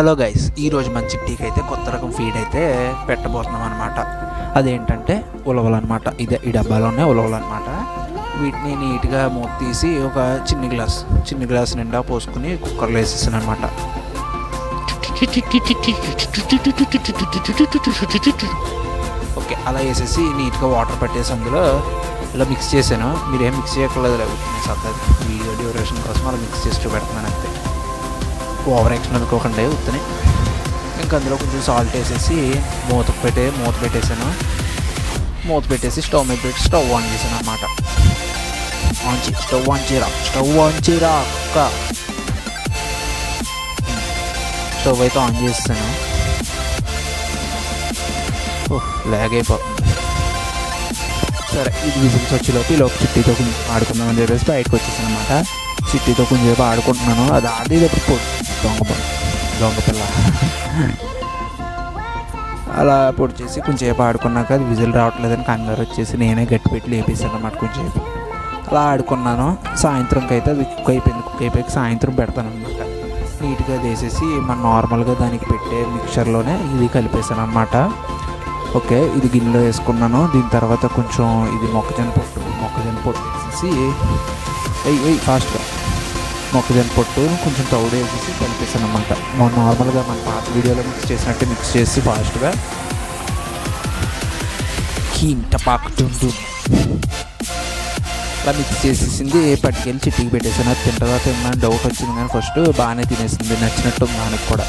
Hello guys, ఈరోజు మన చిట్టీకి అయితే కొత్త రకం ఫీడ్ అయితే పెట్టబోతున్నాం అనమాట. అదేంటంటే ఉలవలు అనమాట. ఇదే ఈ డబ్బాలోనే ఉలవలు అనమాట. వీటిని నీట్గా మూత తీసి ఒక చిన్ని గ్లాస్ నిండా పోసుకుని కుక్కర్లో వేసేసాను అనమాట. ఓకే, అలా వేసేసి నీట్గా వాటర్ పట్టేసి అందులో ఇలా మిక్స్ చేశాను. మీరేం మిక్స్ చేయక్కర్లేదు, సర్దది వీడియో డ్యూరేషన్ కోసం అలా మిక్స్ చేసి చూపెడుతున్నాను అంతే. ఓవర్ యాక్షన్ అనుకోకండి ఉత్తనే. ఇంకా అందులో కొంచెం సాల్ట్ వేసేసి మూత పెట్టేసాను. మూత పెట్టేసి స్టవ్ మీద పెట్టి స్టవ్ ఆన్ చేశాను అనమాట. స్టవ్ ఆన్ చేయరా అక్క. స్టవ్ అయితే ఆన్ చేస్తాను. లాగ్ అయిపోతుంది. సరే, ఇది విజిల్స్ వచ్చేలోపు ఈలోపు చిట్టీతో కొంచెం ఆడుకుందామని చెప్పేసి బయటకు వచ్చేసాను అనమాట. చిట్టీతో కొంచెంసేపు ఆడుకుంటున్నాను. అది ఆడేటప్పుడు దొంగ పిల్ల అలా పొడి చేసి కొంచెంసేపు ఆడుకున్నాక అది విజిల్ రావట్లేదని కంగారు వచ్చేసి నేనే గట్టి పెట్టి లేపేసాను అన్నమాట. కొంచెంసేపు అలా ఆడుకున్నాను. సాయంత్రంకి అయితే అది కుక్ అయిపోయాక సాయంత్రం పెడతాను అనమాట. నీట్గా వేసేసి మనం నార్మల్గా దానికి పెట్టే మిక్చర్లోనే ఇది కలిపేసాను అనమాట. ఓకే, ఇది గిన్నెలో వేసుకున్నాను. దీని తర్వాత కొంచెం ఇది మొక్కజొన్న పొట్టు వేసేసి ఫాస్ట్గా మొక్కజొన్న పొట్టు కొంచెం తౌడు వేసేసి కలిపేసాను అనమాట. నార్మల్గా మన పాత వీడియోలో మిక్స్ చేసినట్టు మిక్స్ చేసి ఫాస్ట్గా అలా మిక్స్ చేసేసింది. పట్టుకెళ్ళి చిట్టికి పెట్టేసాను. అది తింటుందని డౌట్ వచ్చింది, కానీ ఫస్ట్ బాగానే తినేసింది, నచ్చినట్టు దానికి కూడా.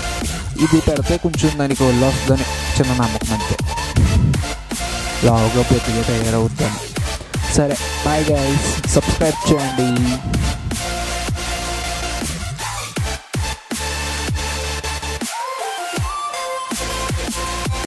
ఇది పెడితే కొంచెం దానికి ఒళ్ళు వస్తుందని చిన్న నమ్మకం అంతే. లావుగా పొద్దుగా తయారవుతాను. సరే, బాయ్ గైస్, సబ్స్క్రైబ్ చేయండి.